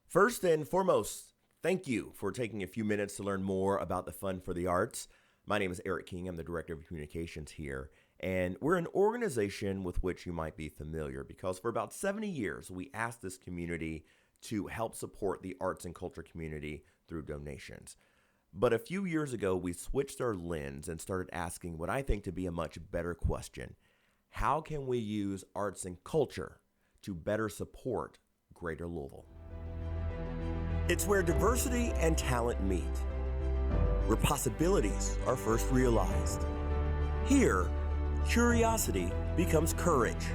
First and foremost, thank you for taking a few minutes to learn more about the Fund for the Arts. My name is Eric King. I'm the Director of Communications here, and we're an organization with which you might be familiar because for about 70 years, we asked this community to help support the arts and culture community through donations. But a few years ago, we switched our lens and started asking what I think to be a much better question. How can we use arts and culture to better support Greater Louisville? It's where diversity and talent meet, where possibilities are first realized. Here, curiosity becomes courage,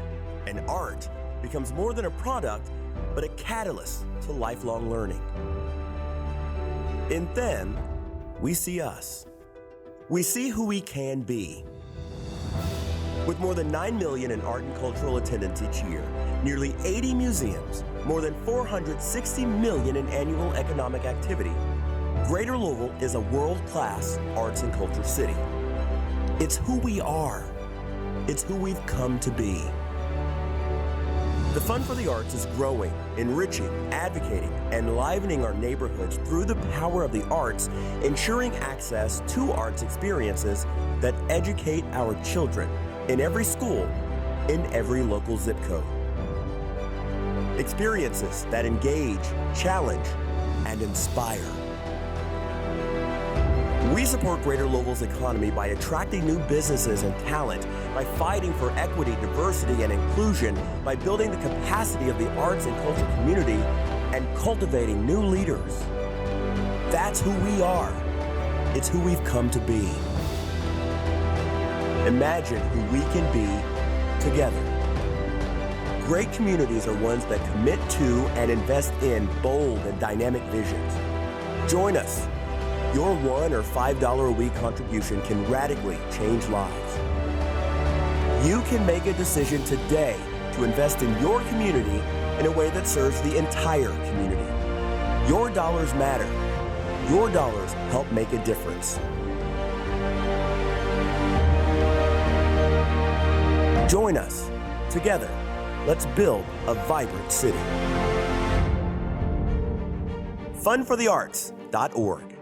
and art becomes more than a product, but a catalyst to lifelong learning. In them, we see us. We see who we can be. With more than 9 million in art and cultural attendance each year, nearly 80 museums, more than 460 million in annual economic activity, Greater Louisville is a world-class arts and culture city. It's who we are. It's who we've come to be. The Fund for the Arts is growing, enriching, advocating, and enlivening our neighborhoods through the power of the arts, ensuring access to arts experiences that educate our children in every school, in every local zip code. Experiences that engage, challenge, and inspire. We support Greater Louisville's economy by attracting new businesses and talent, by fighting for equity, diversity, and inclusion, by building the capacity of the arts and culture community, and cultivating new leaders. That's who we are. It's who we've come to be. Imagine who we can be together. Great communities are ones that commit to and invest in bold and dynamic visions. Join us. Your $1 or $5 a week contribution can radically change lives. You can make a decision today to invest in your community in a way that serves the entire community. Your dollars matter. Your dollars help make a difference. Join us. Together, let's build a vibrant city. Fundforthearts.org.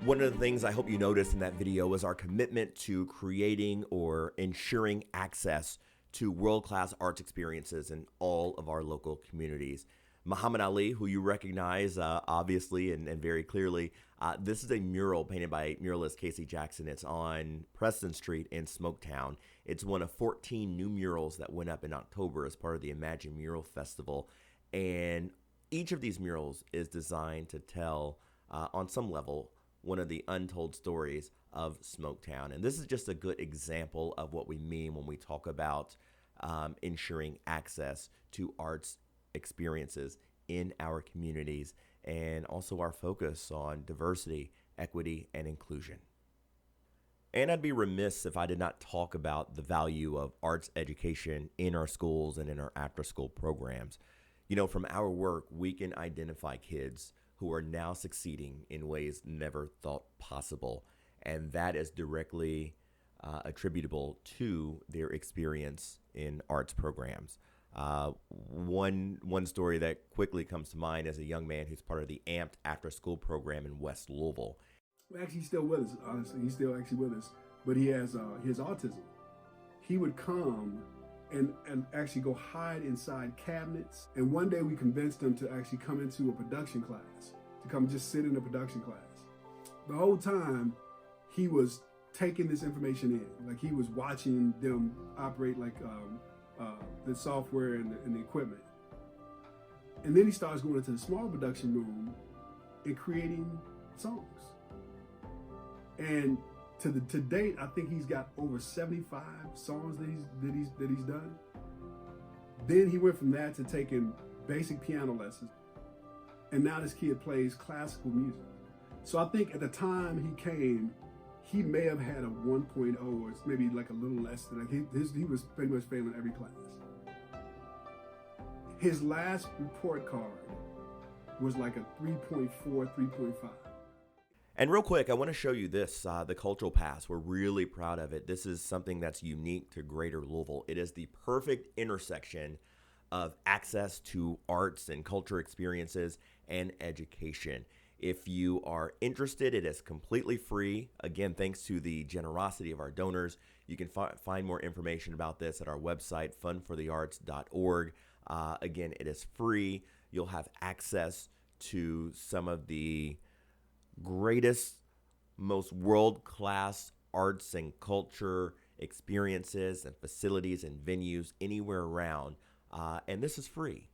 One of the things I hope you noticed in that video was our commitment to creating or ensuring access to world-class arts experiences in all of our local communities. Muhammad Ali, who you recognize obviously and very clearly, this is a mural painted by muralist Casey Jackson. It's on Preston Street in Smoketown. It's one of 14 new murals that went up in October as part of the Imagine Mural Festival. And each of these murals is designed to tell, on some level, one of the untold stories of Smoketown. And this is just a good example of what we mean when we talk about ensuring access to arts experiences in our communities, and also our focus on diversity, equity, and inclusion. And I'd be remiss if I did not talk about the value of arts education in our schools and in our after-school programs. You know, from our work, we can identify kids who are now succeeding in ways never thought possible, and that is directly attributable to their experience in arts programs. One story that quickly comes to mind is a young man who's part of the AMPed after-school program in West Louisville. Well, actually, he's still with us, honestly. He's still actually with us, but he has autism. He would come and actually go hide inside cabinets. And one day we convinced him to actually come into a production class, to come just sit in a production class. The whole time he was taking this information in, like he was watching them operate like the software and the equipment. And then he starts going into the small production room and creating songs. And to date, I think he's got over 75 songs that he's done. Then he went from that to taking basic piano lessons. And now this kid plays classical music. So I think at the time he came, he may have had a 1.0 or maybe like a little less than that. He was pretty much failing every class. His last report card was like a 3.4, 3.5. And real quick, I want to show you this, the Cultural Pass. We're really proud of it. This is something that's unique to Greater Louisville. It is the perfect intersection of access to arts and culture experiences and education. If you are interested, it is completely free. Again, thanks to the generosity of our donors. You can find more information about this at our website, fundforthearts.org. Again, it is free. You'll have access to some of the greatest, most world-class arts and culture experiences and facilities and venues anywhere around. And this is free.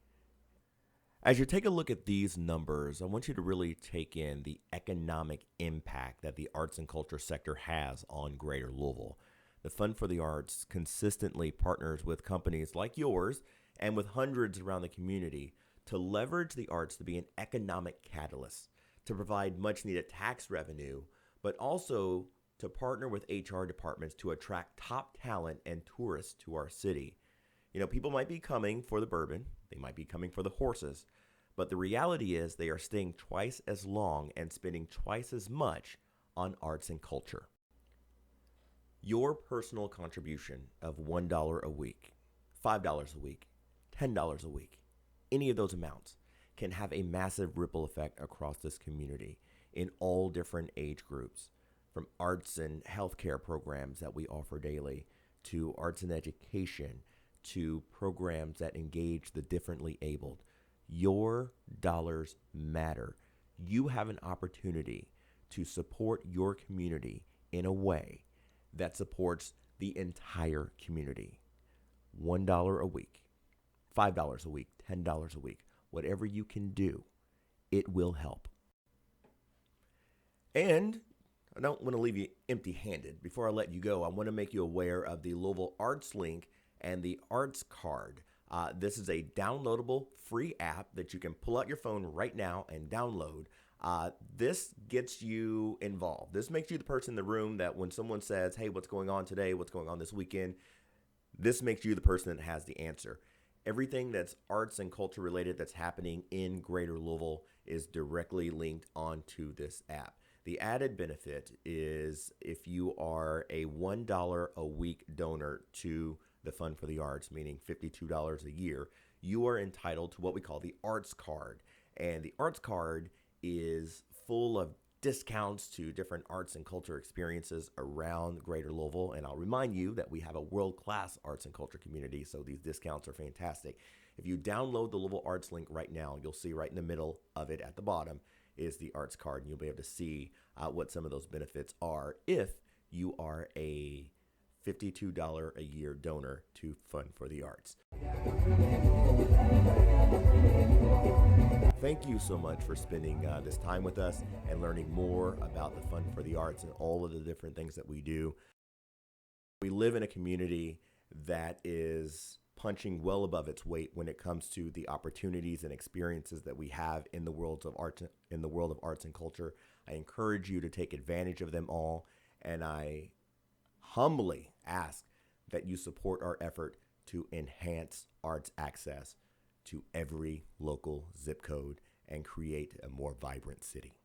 As you take a look at these numbers, I want you to really take in the economic impact that the arts and culture sector has on Greater Louisville. The Fund for the Arts consistently partners with companies like yours and with hundreds around the community to leverage the arts to be an economic catalyst, to provide much needed tax revenue, but also to partner with HR departments to attract top talent and tourists to our city. You know, people might be coming for the bourbon, they might be coming for the horses, but the reality is they are staying twice as long and spending twice as much on arts and culture. Your personal contribution of $1 a week, $5 a week, $10 a week, any of those amounts can have a massive ripple effect across this community in all different age groups, from arts and healthcare programs that we offer daily, to arts and education, to programs that engage the differently abled. Your dollars matter. You have an opportunity to support your community in a way that supports the entire community. $1 a week, $5 a week, $10 a week, whatever you can do, it will help. And I don't want to leave you empty-handed. Before I let you go, I want to make you aware of the Louisville Arts Link and the Arts Card. This is a downloadable free app that you can pull out your phone right now and download. This gets you involved. This makes you the person in the room that when someone says, hey, what's going on today? What's going on this weekend? This makes you the person that has the answer. Everything that's arts and culture related that's happening in Greater Louisville is directly linked onto this app. The added benefit is if you are a $1 a week donor to the Fund for the Arts, meaning $52 a year, you are entitled to what we call the Arts Card. And the Arts Card is full of discounts to different arts and culture experiences around Greater Louisville. And I'll remind you that we have a world-class arts and culture community, so these discounts are fantastic. If you download the Louisville Arts Link right now, you'll see right in the middle of it at the bottom is the Arts Card, and you'll be able to see what some of those benefits are if you are a $52 a year donor to Fund for the Arts. Thank you so much for spending this time with us and learning more about the Fund for the Arts and all of the different things that we do. We live in a community that is punching well above its weight when it comes to the opportunities and experiences that we have in the world of art, in the world of arts and culture. I encourage you to take advantage of them all, and I humbly ask that you support our effort to enhance arts access to every local zip code and create a more vibrant city.